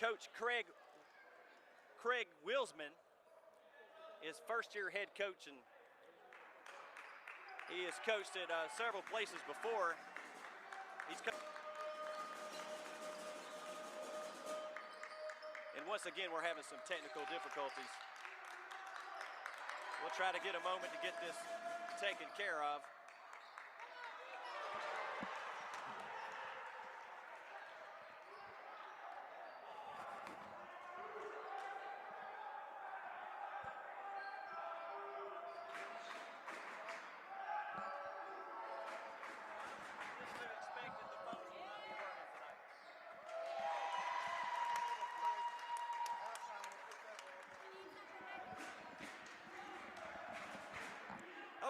Coach Craig Wilsman is first-year head coach, and he has coached at several places before. And once again, we're having some technical difficulties. We'll try to get a moment to get this taken care of.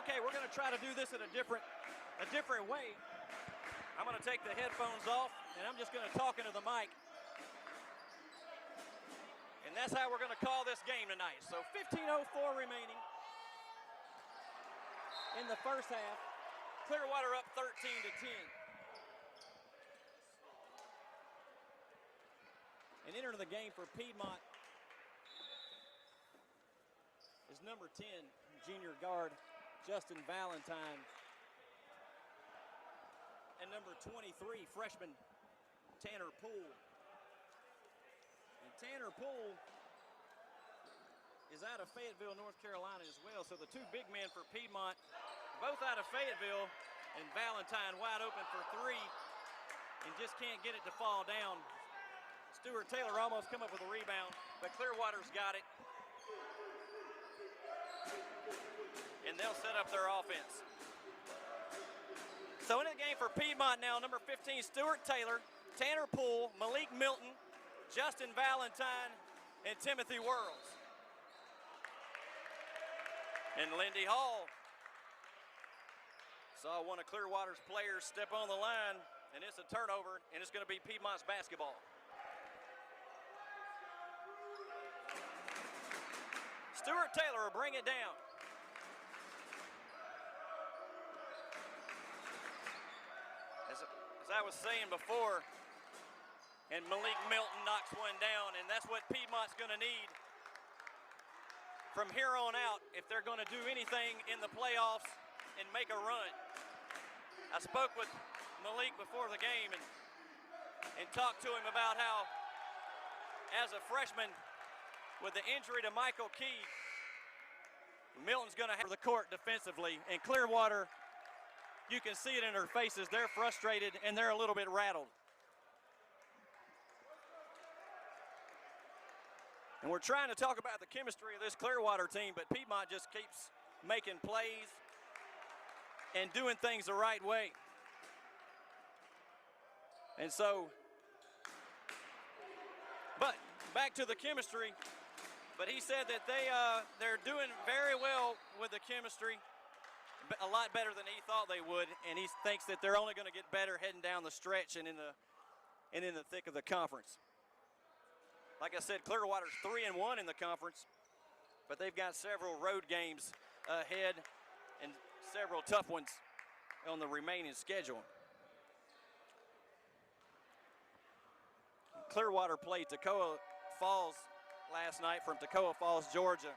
Okay, we're going to try to do this in a different way. I'm going to take the headphones off, and I'm just going to talk into the mic. And that's how we're going to call this game tonight. So 15:04 remaining in the first half. Clearwater up 13-10. And entering the game for Piedmont is number 10, junior guard Justin Valentine, and number 23, freshman Tanner Poole. And Tanner Poole is out of Fayetteville, North Carolina as well. So the two big men for Piedmont, both out of Fayetteville, and Valentine wide open for three and just can't get it to fall down. Stuart Taylor almost come up with a rebound, but Clearwater's got it. And they'll set up their offense. So in the game for Piedmont now, number 15, Stuart Taylor, Tanner Poole, Malik Milton, Justin Valentine, and Timothy Worrells. And Lindy Hall saw one of Clearwater's players step on the line, and it's a turnover, and it's going to be Piedmont's basketball. Stuart Taylor will bring it down. As I was saying before, and Malik Milton knocks one down, and that's what Piedmont's going to need from here on out if they're going to do anything in the playoffs and make a run. I spoke with Malik before the game and talked to him about how, as a freshman, with the injury to Michael Key, Milton's going to have the court defensively, and Clearwater, you can see it in their faces. They're frustrated and they're a little bit rattled. And we're trying to talk about the chemistry of this Clearwater team, but Piedmont just keeps making plays and doing things the right way. And so, but back to the chemistry. But he said that they're doing very well with the chemistry. A lot better than he thought they would, and he thinks that they're only going to get better heading down the stretch and in the thick of the conference. Like I said, Clearwater's 3-1 in the conference, but they've got several road games ahead and several tough ones on the remaining schedule. Clearwater played Toccoa Falls last night from Toccoa Falls, Georgia,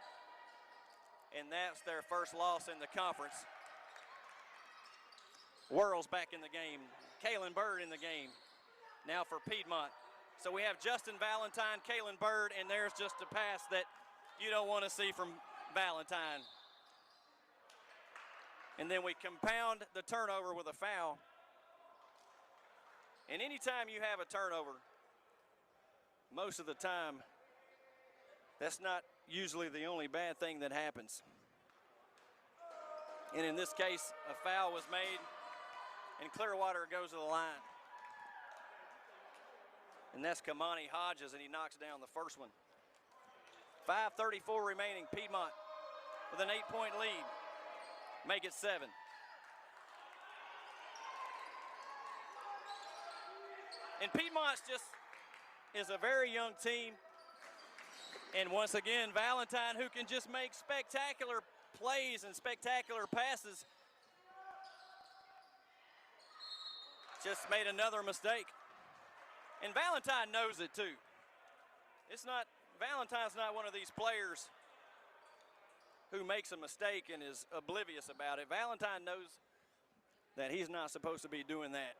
and that's their first loss in the conference. Worrells back in the game. Kalen Bird in the game now for Piedmont. So we have Justin Valentine, Kalen Bird, and there's just a pass that you don't want to see from Valentine. And then we compound the turnover with a foul. And anytime you have a turnover, most of the time, that's not usually the only bad thing that happens. And in this case, a foul was made, and Clearwater goes to the line. And that's Kamani Hodges, and he knocks down the first one. 5:34 remaining. Piedmont with an 8-point lead. Make it 7. And Piedmont's just is a very young team. And once again, Valentine, who can just make spectacular plays and spectacular passes, just made another mistake. And Valentine knows it too. Valentine's not one of these players who makes a mistake and is oblivious about it. Valentine knows that he's not supposed to be doing that.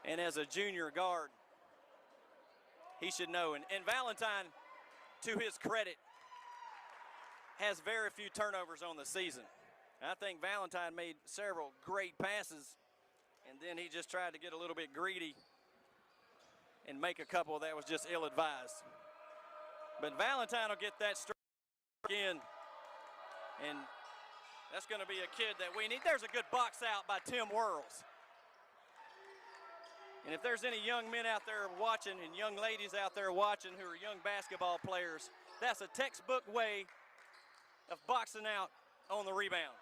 And as a junior guard, he should know. And Valentine, to his credit, has very few turnovers on the season. I think Valentine made several great passes, and then he just tried to get a little bit greedy and make a couple that was just ill-advised. But Valentine will get that straight in, and that's going to be a kid that we need. There's a good box out by Tim Whirls. And if there's any young men out there watching and young ladies out there watching who are young basketball players, that's a textbook way of boxing out on the rebound.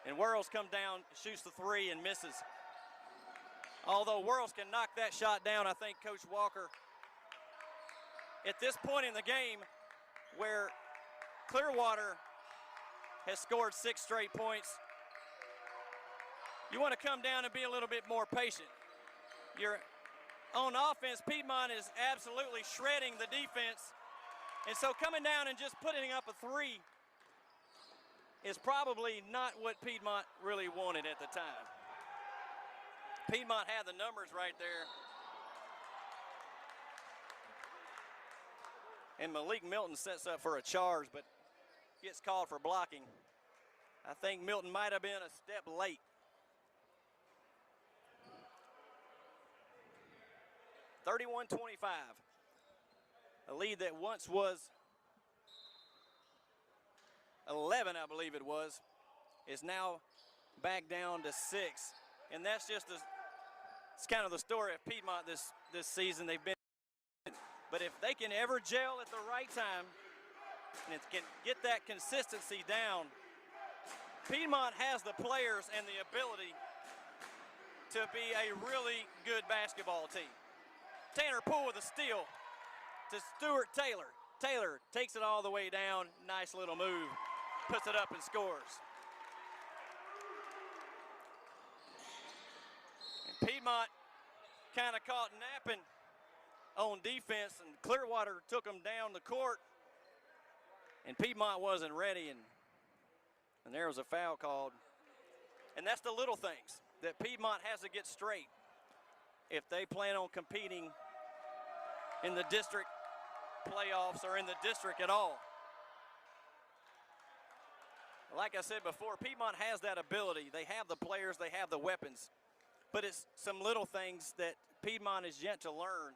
And Whirls come down, shoots the three, and misses. Although Whirls can knock that shot down, I think Coach Walker, at this point in the game where Clearwater has scored 6 straight points, you want to come down and be a little bit more patient. You're on offense, Piedmont is absolutely shredding the defense. And so coming down and just putting up a 3 is probably not what Piedmont really wanted at the time. Piedmont had the numbers right there. And Malik Milton sets up for a charge, but gets called for blocking. I think Milton might have been a step late. (31-25). A lead that once was 11, I believe it was, is now back down to 6. And that's just it's kind of the story of Piedmont this season. They've been, but if they can ever gel at the right time and can get that consistency down, Piedmont has the players and the ability to be a really good basketball team. Tanner Poole with a steal to Stuart Taylor. Taylor takes it all the way down. Nice little move. Puts it up and scores. And Piedmont kind of caught napping on defense, and Clearwater took them down the court, and Piedmont wasn't ready, and there was a foul called. And that's the little things that Piedmont has to get straight if they plan on competing in the district playoffs or in the district at all. Like I said before, Piedmont has that ability. They have the players, they have the weapons. But it's some little things that Piedmont is yet to learn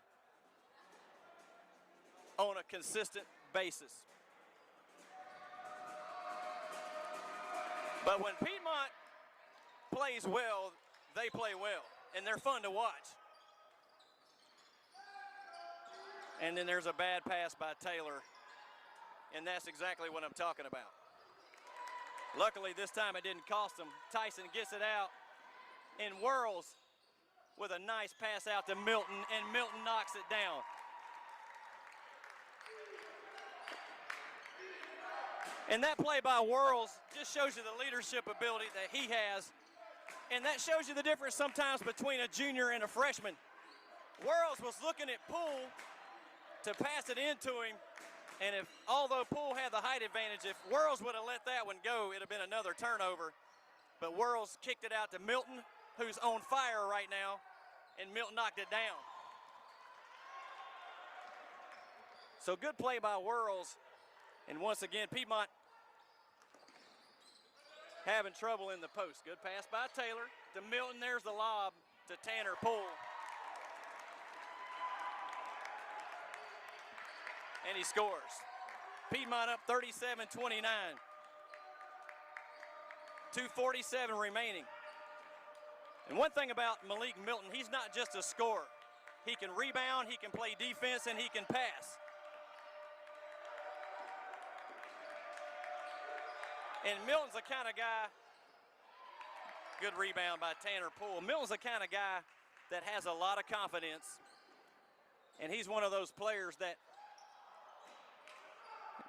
on a consistent basis. But when Piedmont plays well, they play well, and they're fun to watch. And then there's a bad pass by Taylor, and that's exactly what I'm talking about. Luckily, this time it didn't cost him. Tyson gets it out and Whirls with a nice pass out to Milton, and Milton knocks it down. And that play by Whirls just shows you the leadership ability that he has. And that shows you the difference sometimes between a junior and a freshman. Whirls was looking at Poole to pass it into him. And although Poole had the height advantage, if Whirls would have let that one go, it would have been another turnover. But Whirls kicked it out to Milton, who's on fire right now, and Milton knocked it down. So good play by Whirls. And once again, Piedmont having trouble in the post. Good pass by Taylor to Milton. There's the lob to Tanner Poole. And he scores. Piedmont up 37-29. 2:47 remaining. And one thing about Malik Milton, he's not just a scorer. He can rebound, he can play defense, and he can pass. And Milton's the kind of guy, good rebound by Tanner Poole. Milton's the kind of guy that has a lot of confidence. And he's one of those players that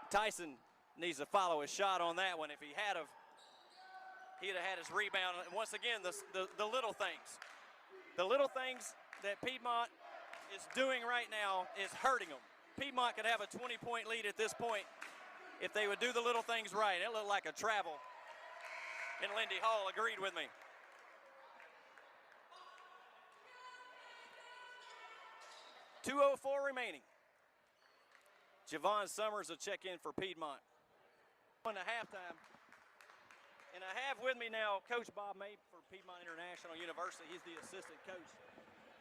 Tyson needs to follow his shot on that one. If he'd have had his rebound. And once again, the little things. The little things that Piedmont is doing right now is hurting them. Piedmont could have a 20-point lead at this point if they would do the little things right. It looked like a travel, and Lindy Hall agreed with me. .204 remaining. Javon Summers will check in for Piedmont. On the halftime. And I have with me now Coach Bob May for Piedmont International University. He's the assistant coach.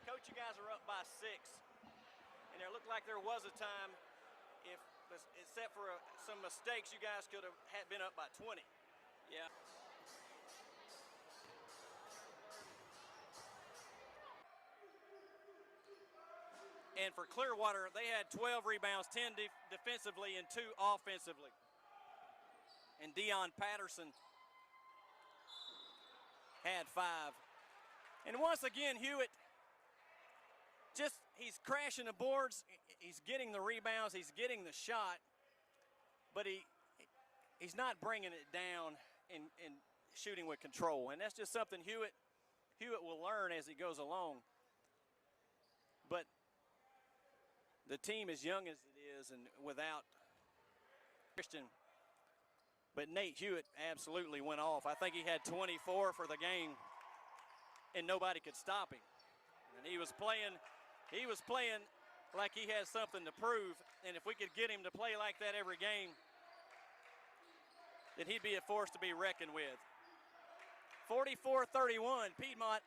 Coach, you guys are up by 6. And it looked like there was a time, if except for some mistakes, you guys could have been up by 20. Yeah. And for Clearwater, they had 12 rebounds, 10 defensively and 2 offensively. And Deion Patterson had 5. And once again, Hewitt, he's crashing the boards, he's getting the rebounds, he's getting the shot, but he's not bringing it down and shooting with control. And that's just something Hewitt will learn as he goes along. But the team, as young as it is, and without Christian, but Nate Hewitt absolutely went off. I think he had 24 for the game, and nobody could stop him. And he was playing like he had something to prove, and if we could get him to play like that every game, then he'd be a force to be reckoned with. 44-31, Piedmont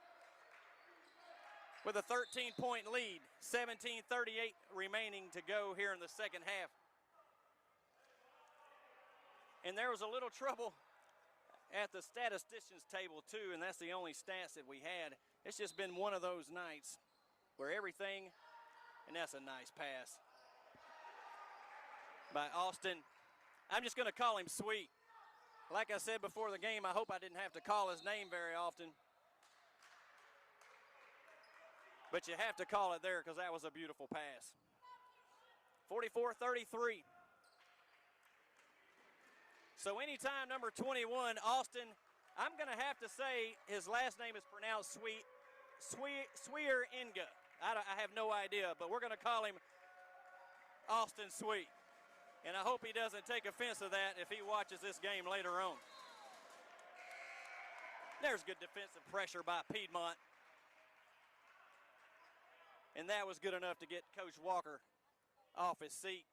with a 13-point lead, 17:38 remaining to go here in the second half. And there was a little trouble at the statisticians table too, and that's the only stats that we had. It's just been one of those nights where everything, and that's a nice pass by Austin. I'm just gonna call him Sweet. Like I said before the game, I hope I didn't have to call his name very often. But you have to call it there because that was a beautiful pass. 44-33. So anytime number 21, Austin, I'm going to have to say his last name is pronounced Sweer Inga. I have no idea, but we're going to call him Austin Sweet. And I hope he doesn't take offense to that if he watches this game later on. There's good defensive pressure by Piedmont. And that was good enough to get Coach Walker off his seat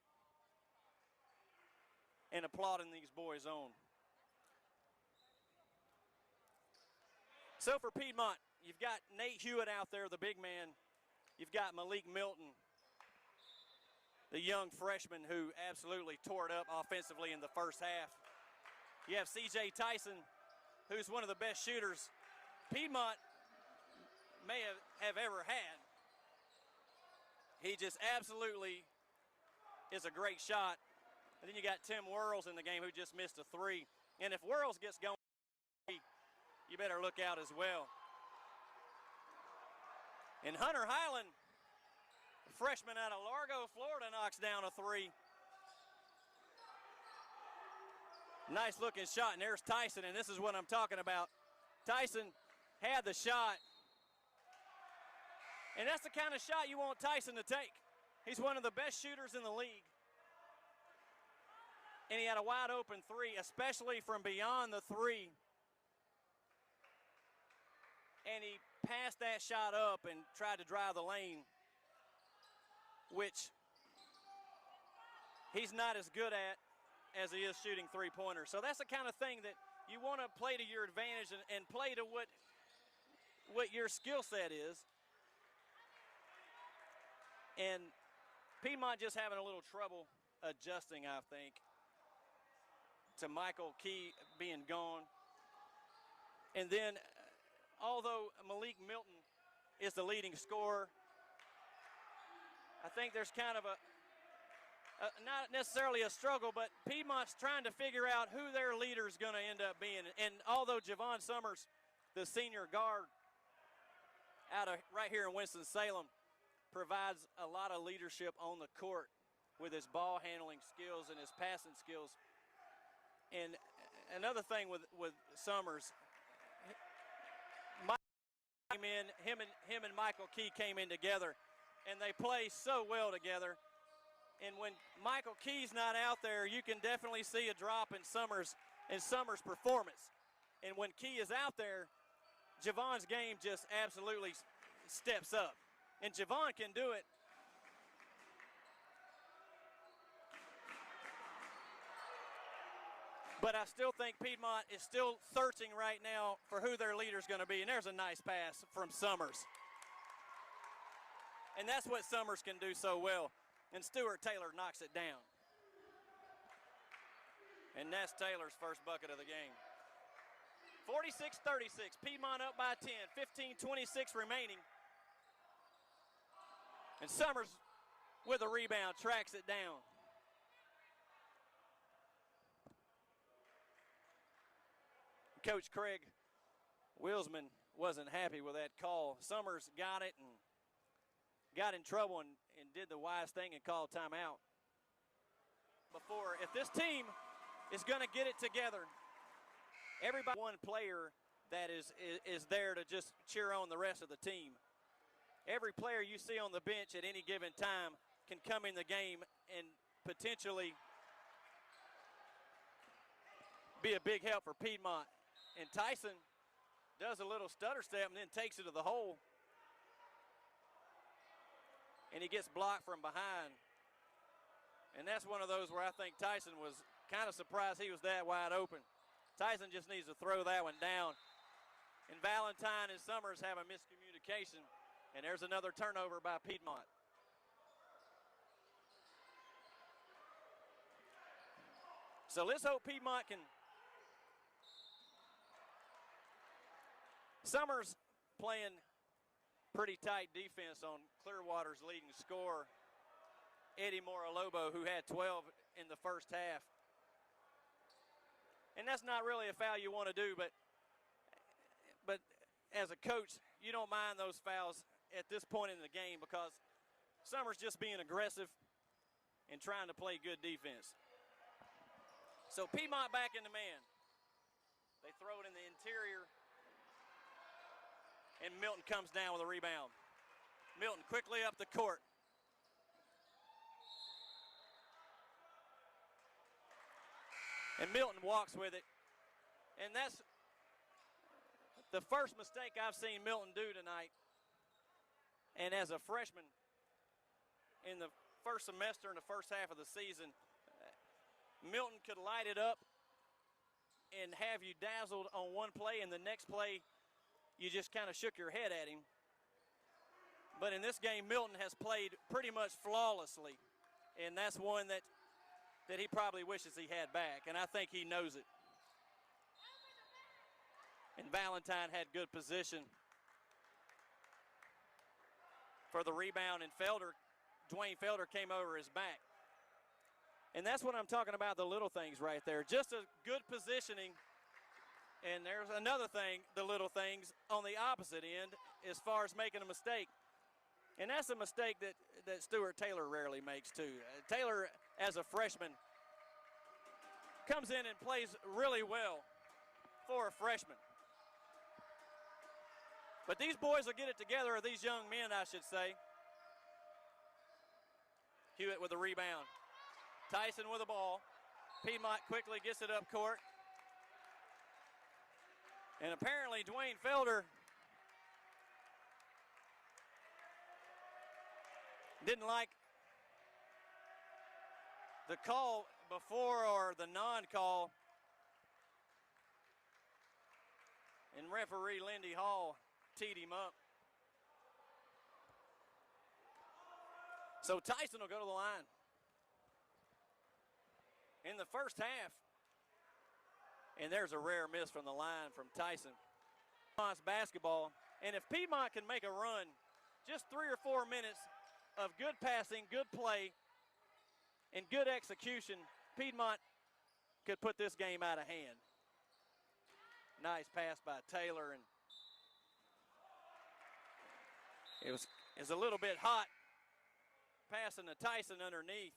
and applauding these boys on. So for Piedmont, you've got Nate Hewitt out there, the big man. You've got Malik Milton, the young freshman who absolutely tore it up offensively in the first half. You have C.J. Tyson, who's one of the best shooters Piedmont may have ever had. He just absolutely is a great shot. And then you got Tim Whirls in the game who just missed a 3. And if Whirls gets going, you better look out as well. And Hunter Highland, a freshman out of Largo, Florida, knocks down a 3. Nice looking shot, and there's Tyson, and this is what I'm talking about. Tyson had the shot. And that's the kind of shot you want Tyson to take. He's one of the best shooters in the league. And he had a wide open 3, especially from beyond the 3. And he passed that shot up and tried to drive the lane, which he's not as good at as he is shooting 3-pointers. So that's the kind of thing that you want to play to your advantage and play to what your skill set is. And Piedmont just having a little trouble adjusting, I think, to Michael Key being gone. And then, although Malik Milton is the leading scorer, I think there's kind of not necessarily a struggle, but Piedmont's trying to figure out who their leader is going to end up being. And although Javon Summers, the senior guard out of right here in Winston-Salem, provides a lot of leadership on the court with his ball handling skills and his passing skills. And another thing with Summers, Him and Michael Key came in together, and they play so well together. And when Michael Key's not out there, you can definitely see a drop in Summers' performance. And when Key is out there, Javon's game just absolutely steps up. And Javon can do it. But I still think Piedmont is still searching right now for who their leader's going to be. And there's a nice pass from Summers. And that's what Summers can do so well. And Stuart Taylor knocks it down. And that's Taylor's first bucket of the game. 46-36, Piedmont up by 10, 15-26 remaining. And Summers with a rebound, tracks it down. Coach Craig Wilsman wasn't happy with that call. Summers got it and got in trouble and did the wise thing and called timeout. If this team is going to get it together, everybody, one player that is there to just cheer on the rest of the team. Every player you see on the bench at any given time can come in the game and potentially be a big help for Piedmont. And Tyson does a little stutter step and then takes it to the hole. And he gets blocked from behind. And that's one of those where I think Tyson was kind of surprised he was that wide open. Tyson just needs to throw that one down. And Valentine and Summers have a miscommunication. And there's another turnover by Piedmont. So let's hope Piedmont can. Summers playing pretty tight defense on Clearwater's leading scorer, Eddie Moralobo, who had 12 in the first half. And that's not really a foul you want to do, but as a coach, you don't mind those fouls at this point in the game because Summers just being aggressive and trying to play good defense. So Piedmont back in the man. They throw it in the interior, and Milton comes down with a rebound. Milton quickly up the court. And Milton walks with it. And that's the first mistake I've seen Milton do tonight. And as a freshman in the first semester in the first half of the season, Milton could light it up and have you dazzled on one play, and the next play you just kind of shook your head at him. But in this game, Milton has played pretty much flawlessly, and that's one that he probably wishes he had back, and I think he knows it. And Valentine had good position for the rebound, and Dwayne Felder came over his back. And that's what I'm talking about, the little things right there. Just a good positioning. And there's another thing, the little things on the opposite end as far as making a mistake. And that's a mistake that Stuart Taylor rarely makes too. Taylor, as a freshman, comes in and plays really well for a freshman. But these boys will get it together, or these young men, I should say. Hewitt with a rebound. Tyson with the ball. Piedmont quickly gets it up court. And apparently Dwayne Felder didn't like the call before or the non-call. And referee Lindy Hall teed him up. So Tyson will go to the line. In the first half, and there's a rare miss from the line from Tyson. Piedmont's basketball, and if Piedmont can make a run, just 3 or 4 minutes of good passing, good play, and good execution, Piedmont could put this game out of hand. Nice pass by Taylor, and it was a little bit hot passing to Tyson underneath,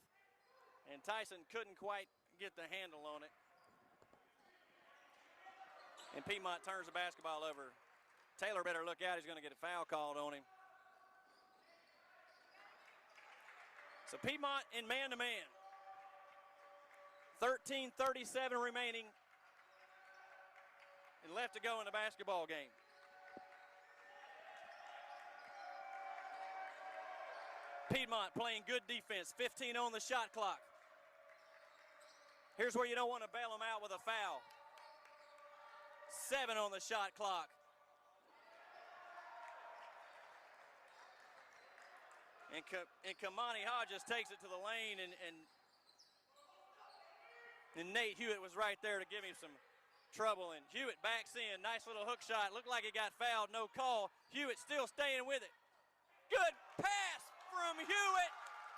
and Tyson couldn't quite get the handle on it. And Piedmont turns the basketball over Taylor better look out. He's going to get a foul called on him. So Piedmont in man-to-man. 13:37 remaining and left to go in the basketball game. Piedmont playing good defense, 15 on the shot clock. Here's where you don't want to bail them out with a foul. 7 on the shot clock. And Kamani Hodges takes it to the lane, and Nate Hewitt was right there to give him some trouble. And Hewitt backs in, nice little hook shot. Looked like he got fouled, no call. Hewitt still staying with it. Good pass from Hewitt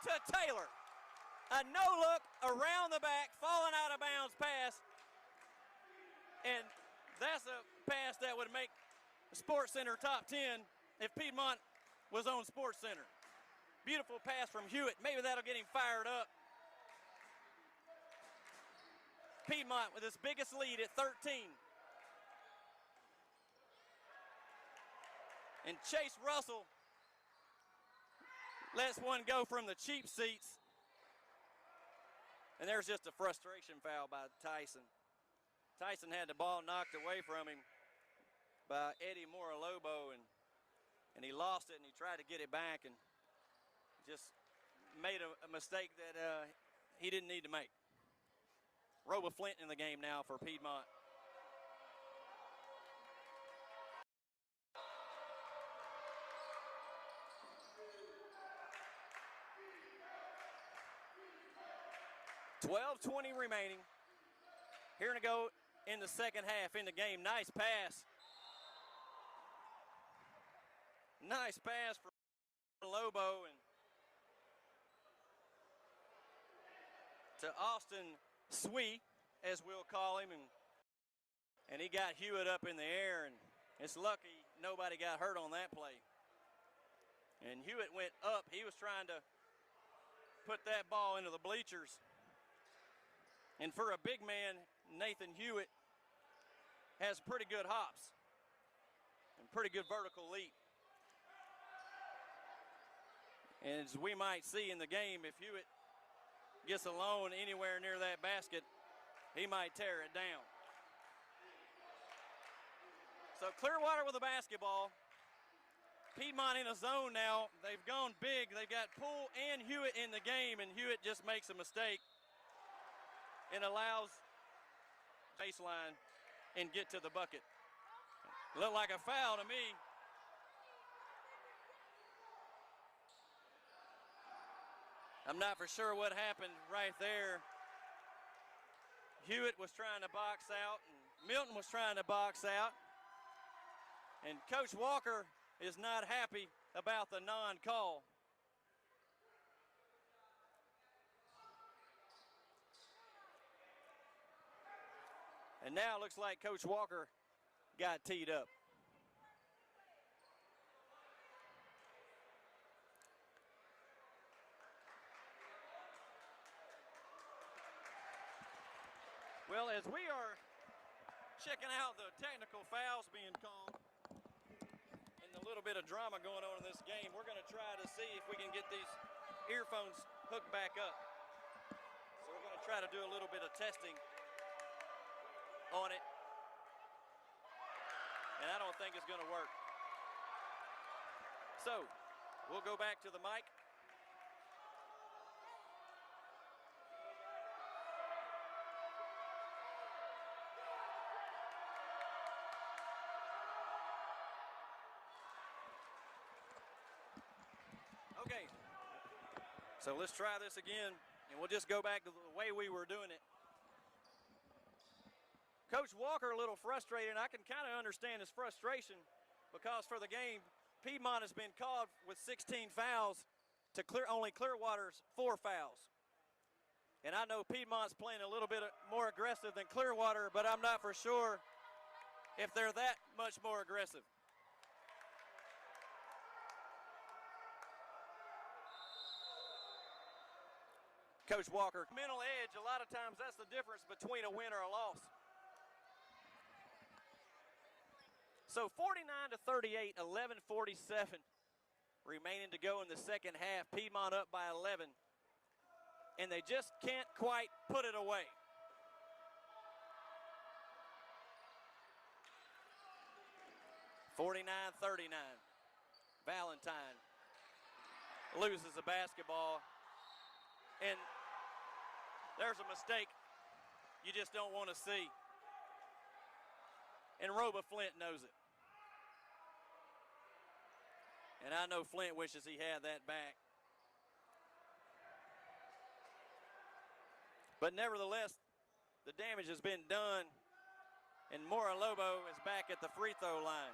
to Taylor. A no-look around the back, falling out of bounds pass. And that's a pass that would make Sports Center top 10 if Piedmont was on Sports Center. Beautiful pass from Hewitt. Maybe that'll get him fired up. Piedmont with his biggest lead at 13. And Chase Russell lets one go from the cheap seats. And there's just a frustration foul by Tyson. Tyson had the ball knocked away from him by Eddie Moralobo, and he lost it, and he tried to get it back and just made a mistake that he didn't need to make. Roba Flint in the game now for Piedmont. $12:20 remaining. Here to go in the second half in the game. Nice pass. Nice pass for Lobo and to Austin Swee, as we'll call him, and he got Hewitt up in the air, and it's lucky nobody got hurt on that play. And Hewitt went up. He was trying to put that ball into the bleachers. And for a big man, Nathan Hewitt has pretty good hops and pretty good vertical leap. And as we might see in the game, if Hewitt gets alone anywhere near that basket, he might tear it down. So Clearwater with the basketball. Piedmont in a zone now. They've gone big. They've got Poole and Hewitt in the game, and Hewitt just makes a mistake and allows baseline and get to the bucket. Looked like a foul to me. I'm not for sure what happened right there. Hewitt was trying to box out, and Milton was trying to box out. And Coach Walker is not happy about the non-call. And now it looks like Coach Walker got teed up. Well, as we are checking out the technical fouls being called and the little bit of drama going on in this game, we're going to try to see if we can get these earphones hooked back up. So we're going to try to do a little bit of testing on it. And I don't think it's going to work. So we'll go back to the mic. Okay, so let's try this again, and we'll just go back to the way we were doing it. Coach Walker a little frustrated, and I can kind of understand his frustration because for the game, Piedmont has been called with 16 fouls to only Clearwater's 4 fouls. And I know Piedmont's playing a little bit more aggressive than Clearwater, but I'm not for sure if they're that much more aggressive. Coach Walker, mental edge, a lot of times that's the difference between a win or a loss. So 49-38, 11:47 remaining to go in the second half. Piedmont up by 11, and they just can't quite put it away. (49-39). Valentine loses the basketball, and there's a mistake you just don't want to see. And Roba Flint knows it. And I know Flint wishes he had that back. But nevertheless, the damage has been done, and Mora Lobo is back at the free throw line.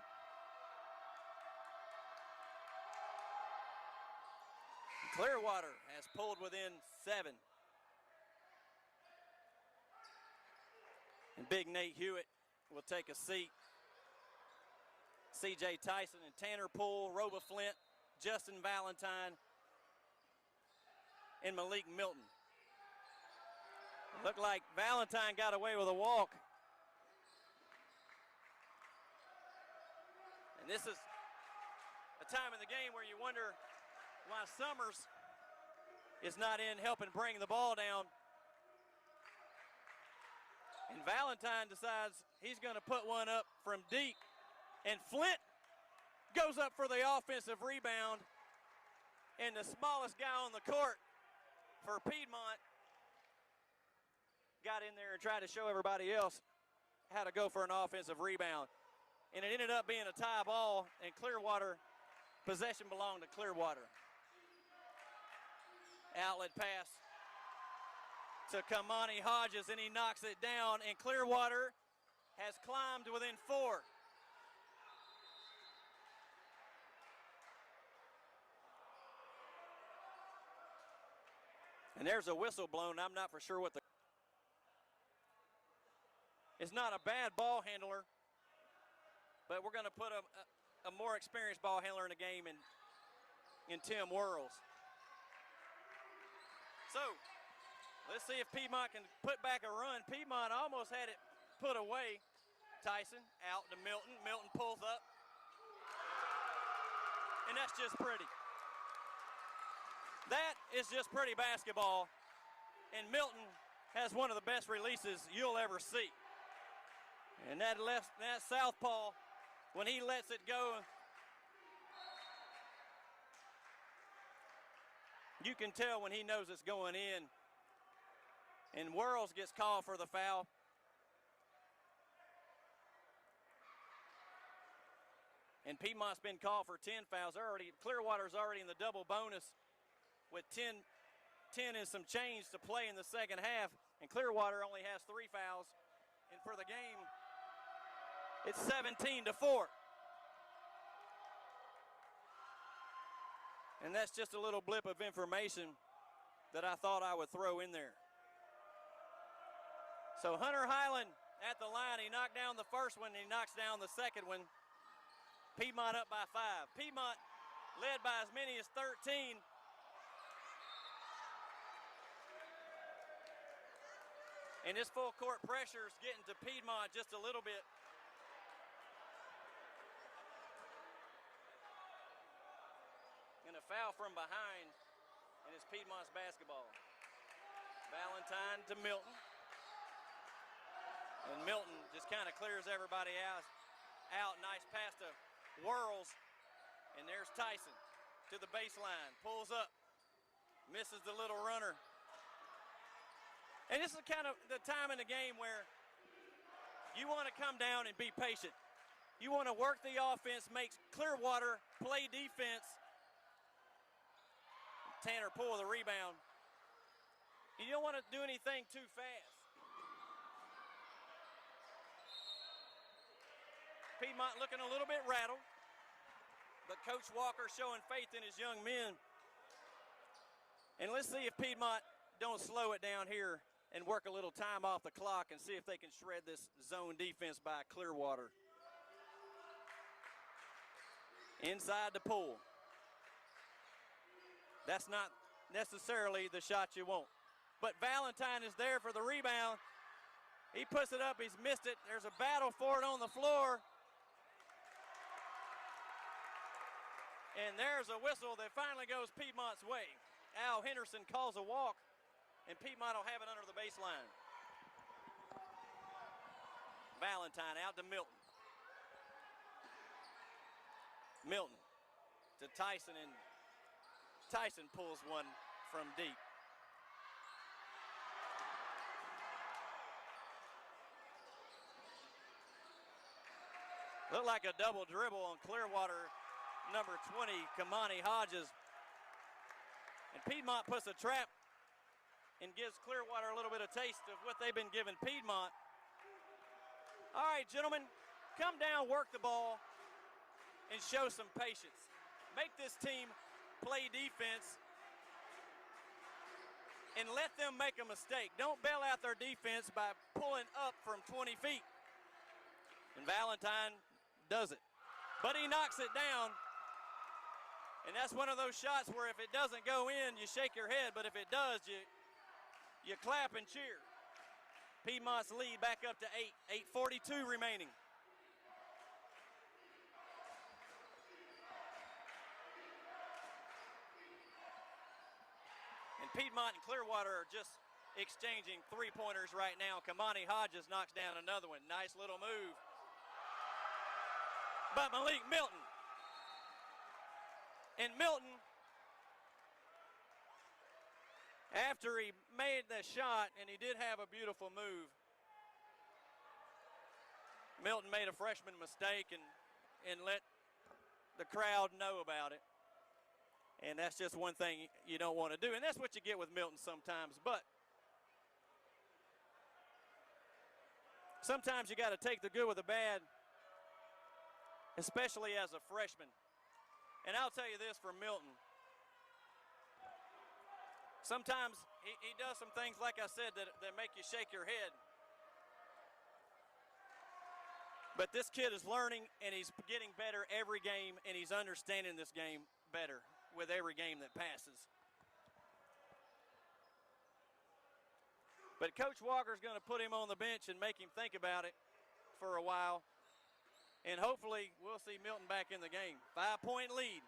Clearwater has pulled within 7. And Big Nate Hewitt will take a seat. C.J. Tyson and Tanner Poole, Roba Flint, Justin Valentine, and Malik Milton. Looked like Valentine got away with a walk. And this is a time in the game where you wonder why Summers is not in helping bring the ball down. And Valentine decides he's going to put one up from deep. And Flint goes up for the offensive rebound. And the smallest guy on the court for Piedmont got in there and tried to show everybody else how to go for an offensive rebound. And it ended up being a tie ball, and Clearwater, possession belonged to Clearwater. Outlet pass to Kamani Hodges, and he knocks it down, and Clearwater has climbed within 4. And there's a whistle blown. I'm not for sure what the... It's not a bad ball handler, but we're going to put a more experienced ball handler in the game in Tim Whirls. So, let's see if Piedmont can put back a run. Piedmont almost had it put away. Tyson out to Milton. Milton pulls up. And that's just pretty. That is just pretty basketball. And Milton has one of the best releases you'll ever see. And that southpaw, when he lets it go, you can tell when he knows it's going in. And Whirls gets called for the foul. And Piedmont's been called for 10 fouls. Clearwater's already in the double bonus with 10 and some change to play in the second half. And Clearwater only has 3 fouls. And for the game, it's 17-4. And that's just a little blip of information that I thought I would throw in there. So Hunter Highland at the line. He knocked down the first one, and he knocks down the second one. Piedmont up by 5. Piedmont led by as many as 13. And this full court pressure is getting to Piedmont just a little bit. And a foul from behind, and it's Piedmont's basketball. Valentine to Milton. And Milton just kind of clears everybody out. Nice pass to Whirls. And there's Tyson to the baseline. Pulls up. Misses the little runner. And this is kind of the time in the game where you want to come down and be patient. You want to work the offense, make Clearwater play defense. Tanner Poole the rebound. You don't want to do anything too fast. Piedmont looking a little bit rattled, but Coach Walker showing faith in his young men. And let's see if Piedmont don't slow it down here and work a little time off the clock and see if they can shred this zone defense by Clearwater. Inside the Poole. That's not necessarily the shot you want. But Valentine is there for the rebound. He puts it up, he's missed it. There's a battle for it on the floor. And there's a whistle that finally goes Piedmont's way. Al Henderson calls a walk, and Piedmont will have it under the baseline. Valentine out to Milton. Milton to Tyson, and Tyson pulls one from deep. Looked like a double dribble on Clearwater, number 20, Kamani Hodges. And Piedmont puts a trap and gives Clearwater a little bit of taste of what they've been giving Piedmont. All right, gentlemen, come down, work the ball, and show some patience. Make this team play defense and let them make a mistake. Don't bail out their defense by pulling up from 20 feet. And Valentine does it. But he knocks it down. And that's one of those shots where if it doesn't go in, you shake your head, but if it does, you clap and cheer. Piedmont's lead back up to 8, 8:42 remaining. And Piedmont and Clearwater are just exchanging three-pointers right now. Kamani Hodges knocks down another one. Nice little move by Malik Milton. And Milton, after he made the shot, and he did have a beautiful move, Milton made a freshman mistake and let the crowd know about it. And that's just one thing you don't want to do. And that's what you get with Milton sometimes. But sometimes you got to take the good with the bad, especially as a freshman. And I'll tell you this for Milton. Sometimes he does some things, like I said, that make you shake your head. But this kid is learning, and he's getting better every game, and he's understanding this game better with every game that passes. But Coach Walker's going to put him on the bench and make him think about it for a while. And hopefully we'll see Milton back in the game. 5-point lead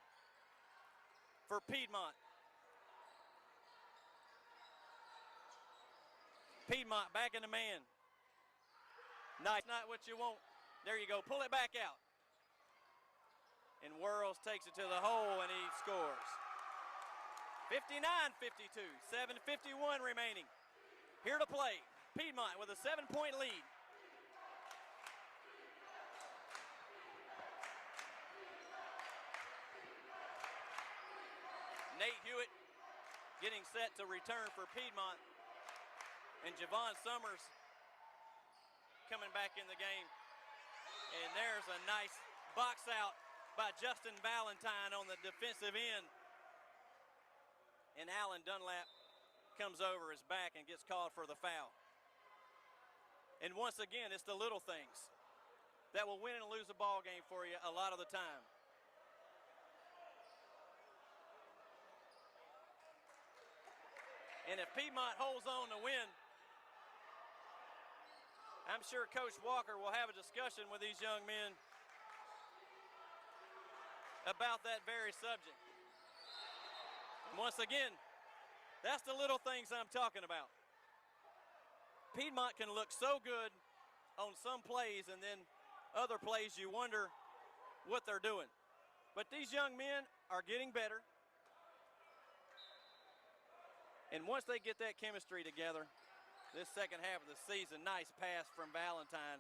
for Piedmont. Piedmont back in the man. Nice, not what you want. There you go, pull it back out. And Whirls takes it to the hole, and he scores. 59-52, 7:51 remaining. Here to play, Piedmont with a 7-point lead. Nate Hewitt getting set to return for Piedmont. And Javon Summers coming back in the game. And there's a nice box out by Justin Valentine on the defensive end. And Alan Dunlap comes over his back and gets called for the foul. And once again, it's the little things that will win and lose a ball game for you a lot of the time. And if Piedmont holds on to win, I'm sure Coach Walker will have a discussion with these young men about that very subject. And once again, that's the little things I'm talking about. Piedmont can look so good on some plays, and then other plays you wonder what they're doing. But these young men are getting better. And once they get that chemistry together, this second half of the season, nice pass from Valentine.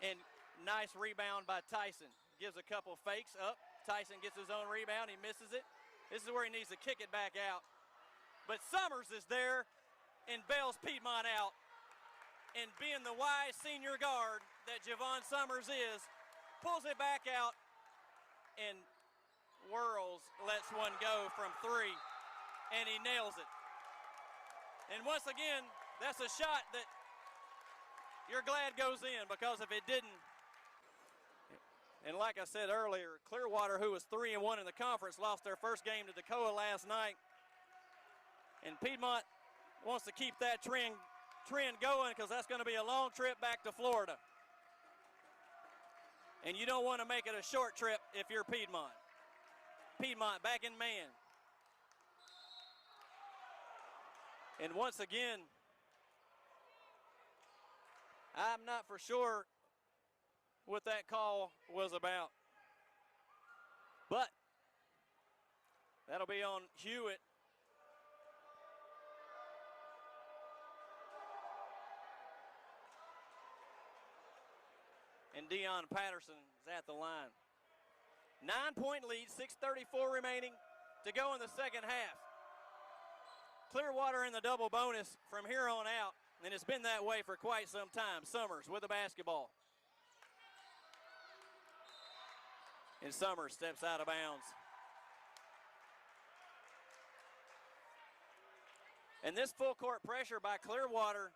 And nice rebound by Tyson. Gives a couple fakes up. Tyson gets his own rebound. He misses it. This is where he needs to kick it back out. But Summers is there and bails Piedmont out. And being the wise senior guard that Javon Summers is, pulls it back out, and Whirls lets one go from 3, and he nails it. And once again, that's a shot that you're glad goes in, because if it didn't, and like I said earlier, Clearwater, who was 3-1 in the conference, lost their first game to Toccoa last night. And Piedmont wants to keep that trend going, because that's going to be a long trip back to Florida. And you don't want to make it a short trip if you're Piedmont. Piedmont back in man. And once again, I'm not for sure what that call was about. But that'll be on Hewitt. And Deion Patterson is at the line. 9-point lead, 6:34 remaining to go in the second half. Clearwater in the double bonus from here on out, and it's been that way for quite some time. Summers with the basketball. And Summers steps out of bounds. And this full court pressure by Clearwater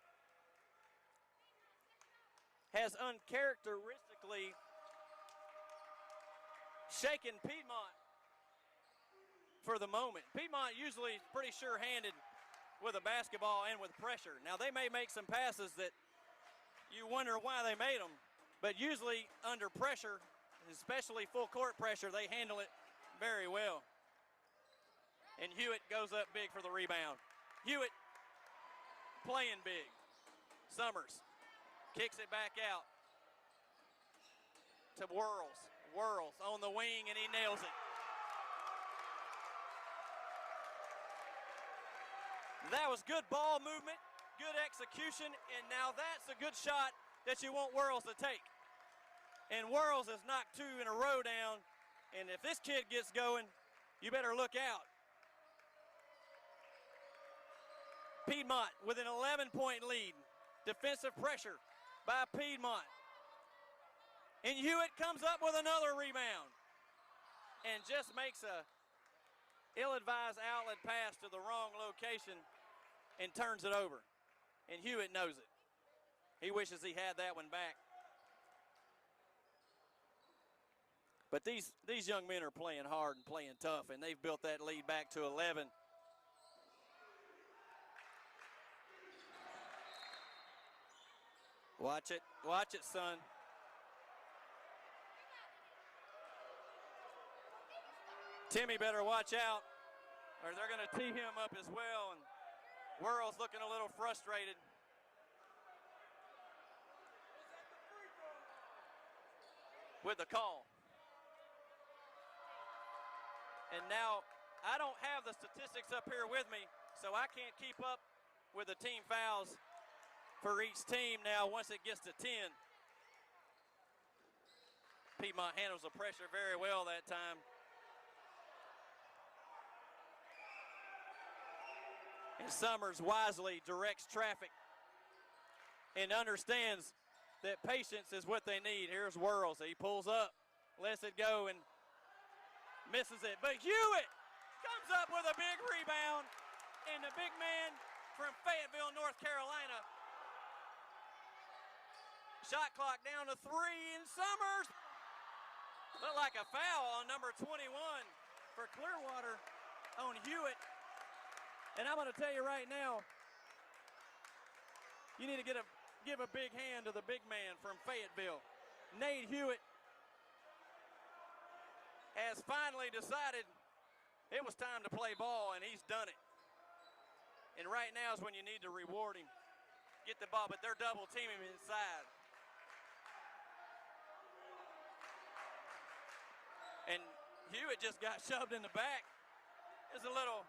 has uncharacteristically shaken Piedmont for the moment. Piedmont usually pretty sure-handed with a basketball and with pressure. Now they may make some passes that you wonder why they made them, but usually under pressure, especially full court pressure, they handle it very well. And Hewitt goes up big for the rebound. Hewitt playing big. Summers kicks it back out to Whirls. Whirls on the wing, and he nails it. That was good ball movement, good execution, and now that's a good shot that you want Whirls to take. And Whirls has knocked 2 in a row down, and if this kid gets going, you better look out. Piedmont with an 11-point lead. Defensive pressure by Piedmont. And Hewitt comes up with another rebound and just makes a ill-advised outlet pass to the wrong location and turns it over. And Hewitt knows it. He wishes he had that one back. But these young men are playing hard and playing tough, and they've built that lead back to 11. Watch it, son. Timmy better watch out, or they're going to tee him up as well, and Whirls looking a little frustrated. With the call. And now, I don't have the statistics up here with me, so I can't keep up with the team fouls for each team now once it gets to 10. Piedmont handles the pressure very well that time. And Summers wisely directs traffic and understands that patience is what they need. Here's Whirls. He pulls up, lets it go, and misses it. But Hewitt comes up with a big rebound, and the big man from Fayetteville, North Carolina. Shot clock down to 3, and Summers looked like a foul on number 21 for Clearwater on Hewitt. And I'm going to tell you right now, you need to give a big hand to the big man from Fayetteville. Nate Hewitt has finally decided it was time to play ball, and he's done it. And right now is when you need to reward him. Get the ball, but they're double teaming him inside. And Hewitt just got shoved in the back. It's a little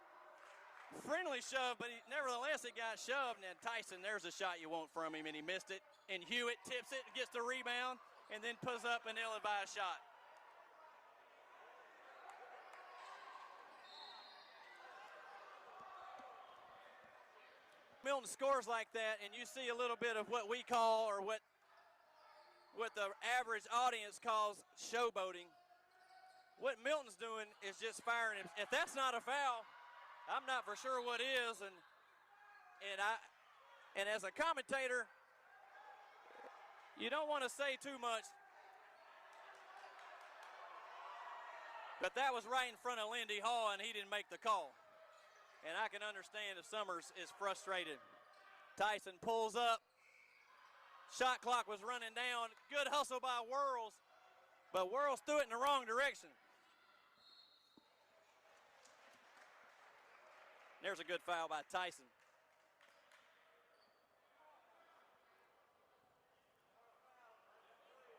friendly shove, but nevertheless it got shoved. And Tyson, there's a shot you want from him, and he missed it. And Hewitt tips it, gets the rebound, and then puts up an ill-advised shot. Milton scores like that, and you see a little bit of what we call, or what the average audience calls showboating. What Milton's doing is just firing him. If that's not a foul, I'm not for sure what is. And as a commentator, you don't want to say too much. But that was right in front of Lindy Hall, and he didn't make the call. And I can understand if Summers is frustrated. Tyson pulls up. Shot clock was running down. Good hustle by Whirls, but Whirls threw it in the wrong direction. There's a good foul by Tyson.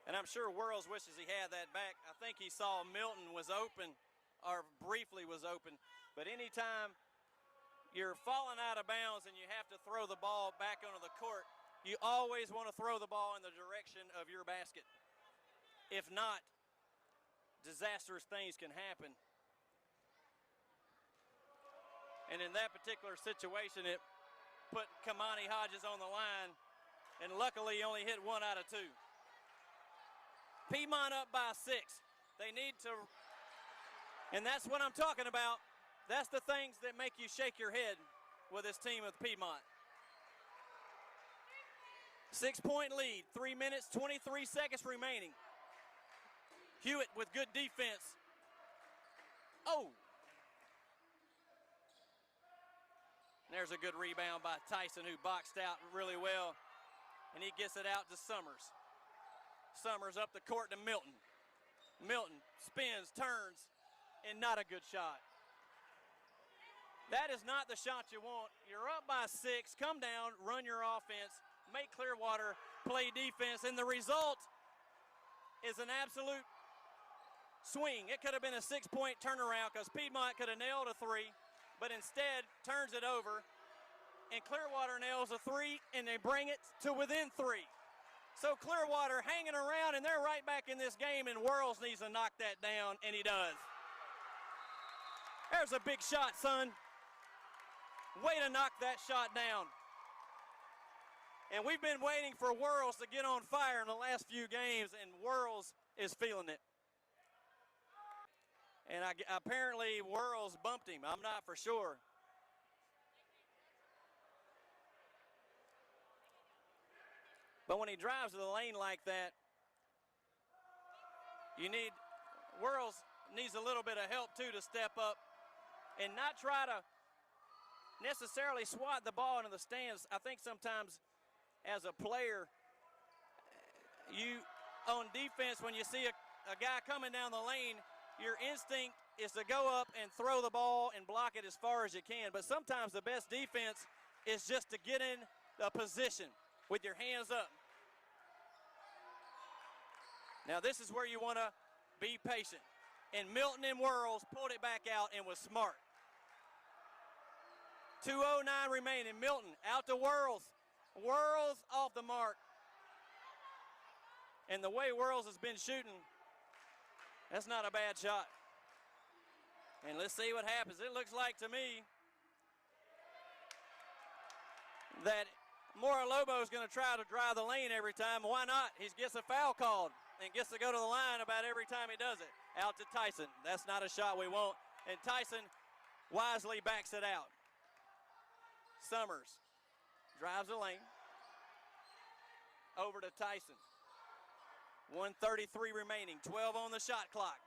And I'm sure Worrells wishes he had that back. I think he saw Milton was open, or briefly was open. But anytime you're falling out of bounds and you have to throw the ball back onto the court, you always want to throw the ball in the direction of your basket. If not, disastrous things can happen. And in that particular situation, it put Kamani Hodges on the line, and luckily he only hit 1 out of 2. Piedmont up by 6. They need to, and that's what I'm talking about. That's the things that make you shake your head with this team of Piedmont. 6-point lead, 3 minutes, 23 seconds remaining. Hewitt with good defense. Oh! There's a good rebound by Tyson, who boxed out really well, and he gets it out to Summers. Summers up the court to Milton. Milton spins, turns, and not a good shot. That is not the shot you want. You're up by 6, come down, run your offense, make Clearwater play defense, and the result is an absolute swing. It could have been a 6-point turnaround because Piedmont could have nailed a 3, but instead turns it over, and Clearwater nails a 3, and they bring it to within 3. So Clearwater hanging around, and they're right back in this game, and Worrells needs to knock that down, and he does. There's a big shot, son. Way to knock that shot down. And we've been waiting for Worrells to get on fire in the last few games, and Worrells is feeling it. And apparently Worrells bumped him. I'm not for sure. But when he drives to the lane like that, Worrells needs a little bit of help too to step up and not try to necessarily swat the ball into the stands. I think sometimes as a player, you on defense, when you see a guy coming down the lane, your instinct is to go up and throw the ball and block it as far as you can. But sometimes the best defense is just to get in a position with your hands up. Now this is where you want to be patient. And Milton and Worrells pulled it back out and was smart. 2:09 remaining. Milton out to Worrells. Worrells off the mark. And the way Worrells has been shooting, that's not a bad shot. And let's see what happens. It looks like to me that Mora Lobo is going to try to drive the lane every time. Why not? He gets a foul called and gets to go to the line about every time he does it. Out to Tyson. That's not a shot we want. And Tyson wisely backs it out. Summers drives the lane. Over to Tyson. 1:33 remaining. 12 on the shot clock.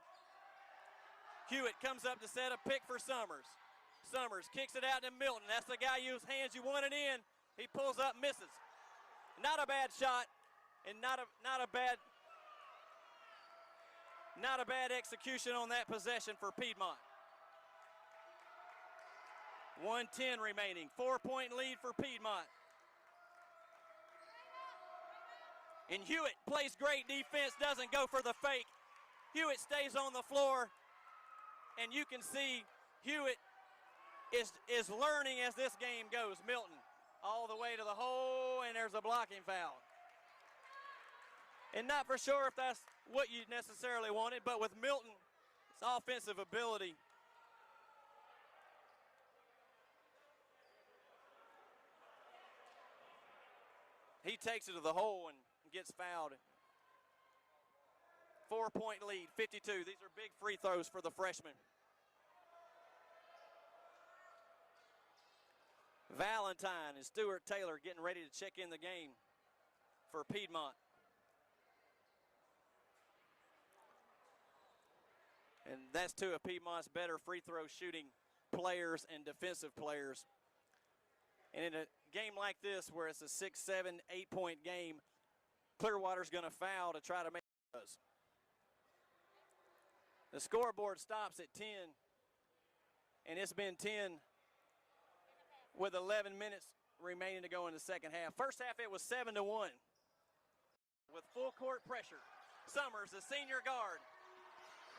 Hewitt comes up to set a pick for Summers. Summers kicks it out to Milton. That's the guy whose hands you want it in. He pulls up, misses. Not a bad shot, and not a bad execution on that possession for Piedmont. 1:10 remaining. 4-point lead for Piedmont. And Hewitt plays great defense, doesn't go for the fake. Hewitt stays on the floor, and you can see Hewitt is learning as this game goes. Milton all the way to the hole, and there's a blocking foul. And not for sure if that's what you necessarily wanted, but with Milton, his offensive ability, he takes it to the hole and gets fouled. 4-point lead, 52. These are big free throws for the freshman. Valentine and Stuart Taylor getting ready to check in the game for Piedmont. And that's two of Piedmont's better free throw shooting players and defensive players. And in a game like this where it's a 6, 7, 8-point game, Clearwater's going to foul to try to make those. The scoreboard stops at 10, and it's been 10 with 11 minutes remaining to go in the second half. First half, it was 7-1 with full court pressure. Summers, the senior guard,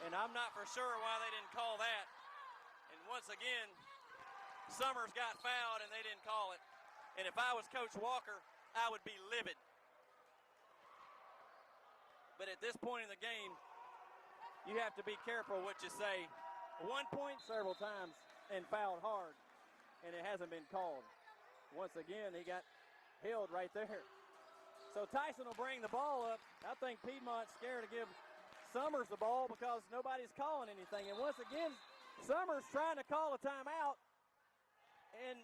and I'm not for sure why they didn't call that. And once again, Summers got fouled and they didn't call it. And if I was Coach Walker, I would be livid. But at this point in the game, you have to be careful what you say. 1 point several times and fouled hard, and it hasn't been called. Once again, he got held right there. So Tyson will bring the ball up. I think Piedmont's scared to give Summers the ball because nobody's calling anything. And once again, Summers trying to call a timeout, and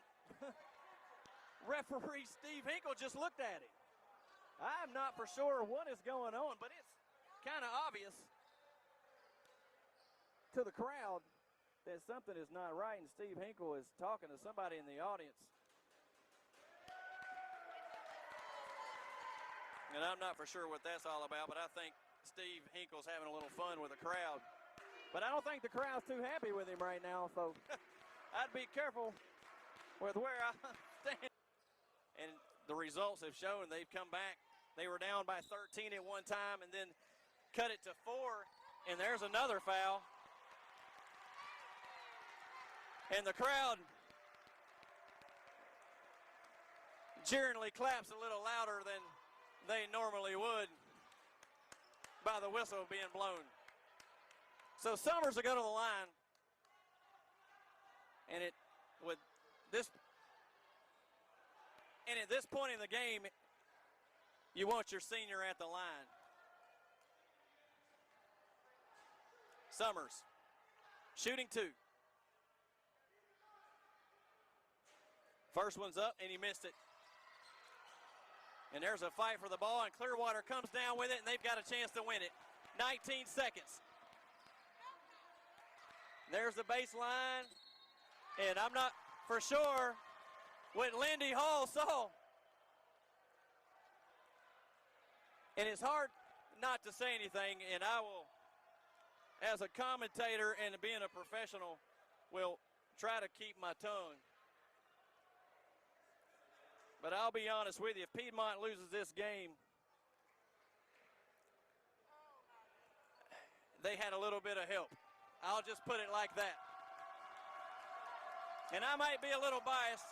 referee Steve Hinkle just looked at him. I'm not for sure what is going on, but it's kind of obvious to the crowd that something is not right, and Steve Hinkle is talking to somebody in the audience. And I'm not for sure what that's all about, but I think Steve Hinkle's having a little fun with the crowd. But I don't think the crowd's too happy with him right now, so I'd be careful with where I stand. And the results have shown they've come back. They were down by 13 at one time and then cut it to 4, and there's another foul. And the crowd jeeringly claps a little louder than they normally would by the whistle being blown. So Summers will go to the line, and at this point in the game, you want your senior at the line. Summers, shooting 2. First one's up, and he missed it. And there's a fight for the ball, and Clearwater comes down with it, and they've got a chance to win it. 19 seconds. There's the baseline, and I'm not for sure what Lindy Hall saw. And it's hard not to say anything, and I will, as a commentator and being a professional, will try to keep my tongue. But I'll be honest with you, if Piedmont loses this game, they had a little bit of help. I'll just put it like that. And I might be a little biased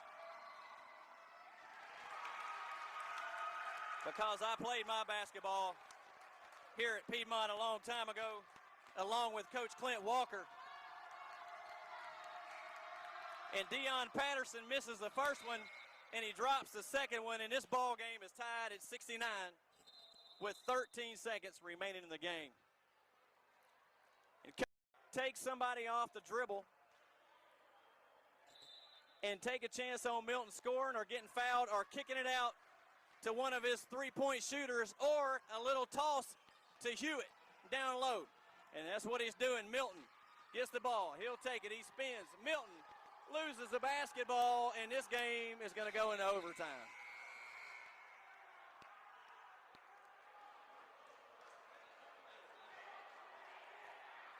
because I played my basketball here at Piedmont a long time ago, along with Coach Clint Walker. And Dion Patterson misses the first one, and he drops the second one, and this ball game is tied at 69 with 13 seconds remaining in the game. And take somebody off the dribble and take a chance on Milton scoring or getting fouled or kicking it out to one of his three-point shooters, or a little toss to Hewitt down low. And that's what he's doing. Milton gets the ball. He'll take it. He spins. Milton loses the basketball, and this game is going to go into overtime.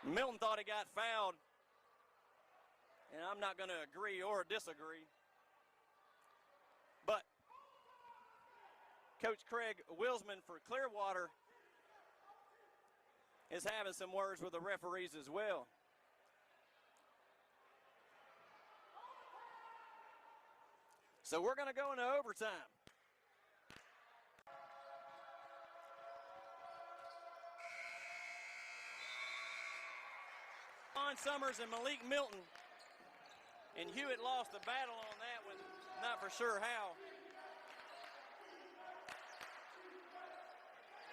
Milton thought he got fouled, and I'm not going to agree or disagree. But Coach Craig Wilsman for Clearwater is having some words with the referees as well. So we're going to go into overtime. Summers and Malik Milton, and Hewitt lost the battle on that one, not for sure how.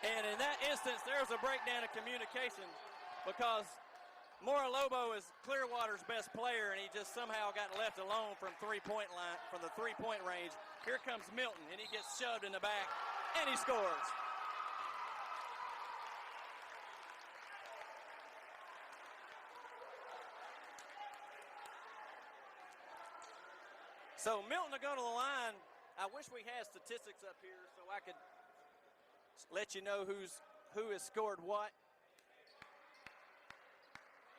And in that instance, there's a breakdown of communication because Mora Lobo is Clearwater's best player, and he just somehow got left alone from the three-point range. Here comes Milton, and he gets shoved in the back, and he scores. So Milton to go to the line. I wish we had statistics up here so I could let you know who has scored what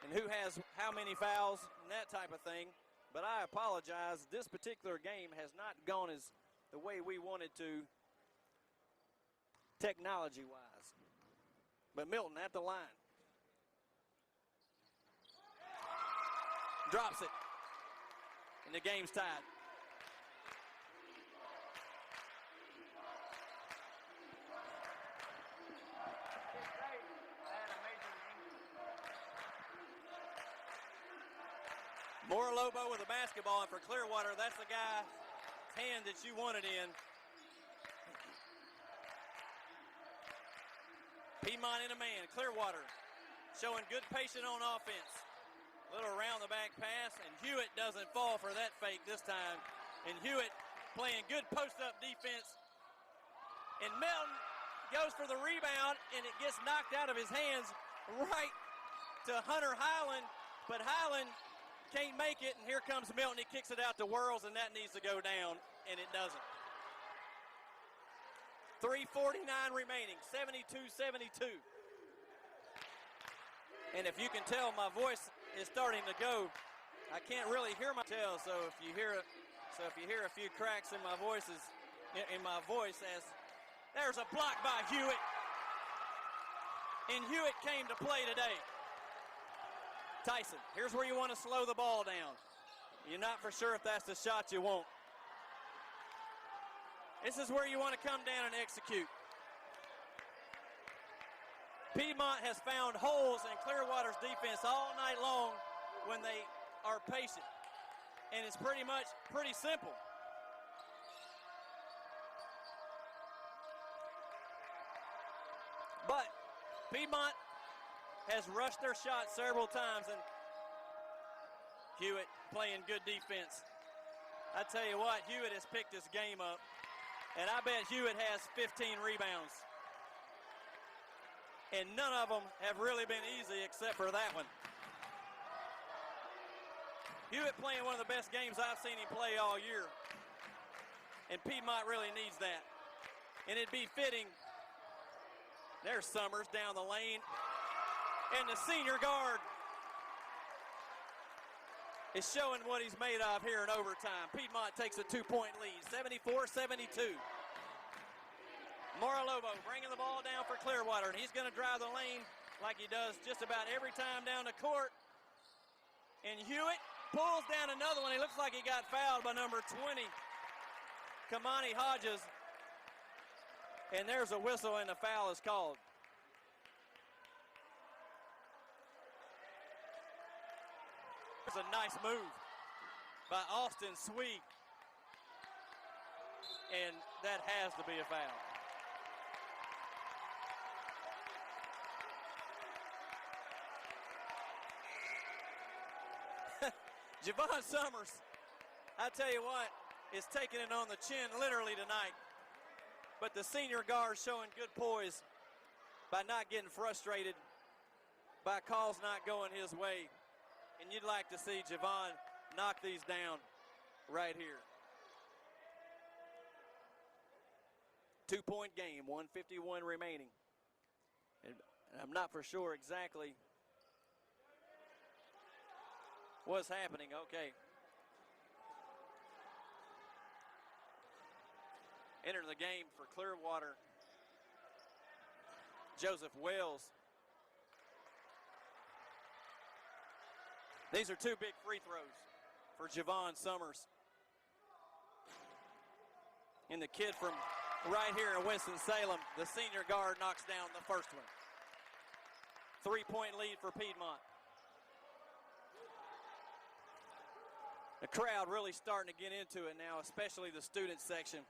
and who has how many fouls and that type of thing. But I apologize. This particular game has not gone as the way we wanted to technology-wise. But Milton at the line. Drops it. And the game's tied. Lobo with a basketball, and for Clearwater, that's the guy's hand that you wanted in. Piedmont in a man. Clearwater showing good patience on offense. Little around the back pass, and Hewitt doesn't fall for that fake this time. And Hewitt playing good post-up defense. And Melton goes for the rebound, and it gets knocked out of his hands right to Hunter Highland. But Highland can't make it, and here comes Milton. He kicks it out to Whirls, and that needs to go down, and it doesn't. 3:49 remaining, 72-72. And if you can tell, my voice is starting to go. I can't really hear my tell, so if you hear a few cracks in my voice as there's a block by Hewitt. And Hewitt came to play today. Tyson, here's where you want to slow the ball down. You're not for sure if that's the shot you want. This is where you want to come down and execute. Piedmont has found holes in Clearwater's defense all night long when they are patient. And it's pretty simple. But Piedmont has rushed their shot several times, and Hewitt playing good defense. I tell you what, Hewitt has picked this game up, and I bet Hewitt has 15 rebounds. And none of them have really been easy except for that one. Hewitt playing one of the best games I've seen him play all year. And Piedmont really needs that. And it'd be fitting. There's Summers down the lane. And the senior guard is showing what he's made of here in overtime. Piedmont takes a 2-point lead, 74-72. Lobo bringing the ball down for Clearwater, and he's going to drive the lane like he does just about every time down the court. And Hewitt pulls down another one. He looks like he got fouled by number 20, Kamani Hodges. And there's a whistle, and the foul is called. There's a nice move by Austin Swede. And that has to be a foul. Javon Summers, I tell you what, is taking it on the chin literally tonight. But the senior guard showing good poise by not getting frustrated by calls not going his way. And you'd like to see Javon knock these down right here. 2-point game, 1:51 remaining. And I'm not for sure exactly what's happening. Okay. Entering the game for Clearwater, Joseph Wells. These are two big free throws for Javon Summers. And the kid from right here in Winston-Salem, the senior guard, knocks down the first one. 3-point lead for Piedmont. The crowd really starting to get into it now, especially the student section.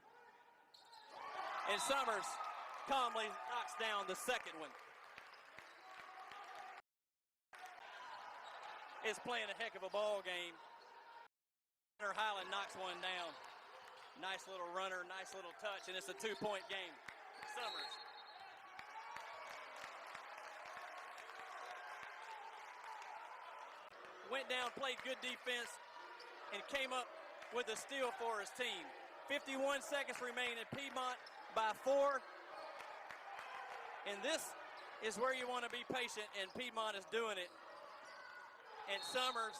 And Summers calmly knocks down the second one. Is playing a heck of a ball game. Hunter Highland knocks one down. Nice little runner, nice little touch, and it's a 2-point game. Summers. Went down, played good defense, and came up with a steal for his team. 51 seconds remaining. Piedmont by 4. And this is where you want to be patient, and Piedmont is doing it. And Summers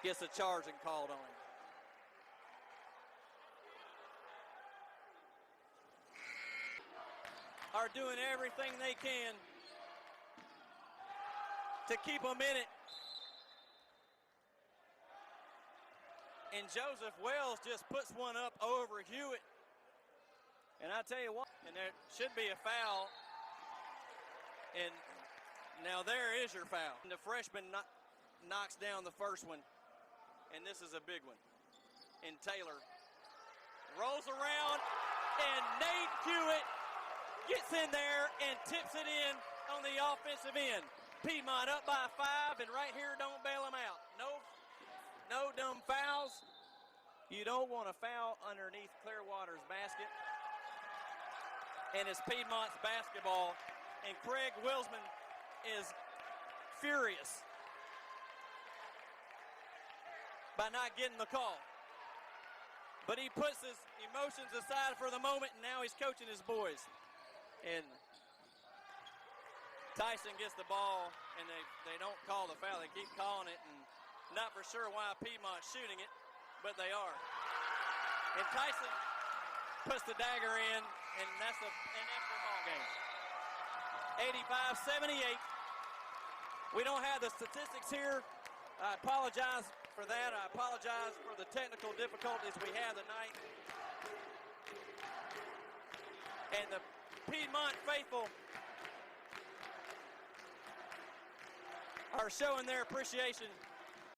gets a charging called on him. Are doing everything they can to keep them in it. And Joseph Wells just puts one up over Hewitt. And I tell you what, and there should be a foul. And now there is your foul. And the freshman knocks down the first one. And this is a big one. And Taylor rolls around, and Nate Hewitt gets in there and tips it in on the offensive end. Piedmont up by 5, and right here, don't bail them out. No dumb fouls. You don't want to foul underneath Clearwater's basket. And it's Piedmont's basketball, and Craig Wilsman is furious by not getting the call. But he puts his emotions aside for the moment, and now he's coaching his boys. And Tyson gets the ball, and they don't call the foul. They keep calling it, and not for sure why Piedmont's shooting it, but they are. And Tyson puts the dagger in, and that's an extra ball game. 85-78. We don't have the statistics here. I apologize for that. I apologize for the technical difficulties we have tonight. And the Piedmont faithful are showing their appreciation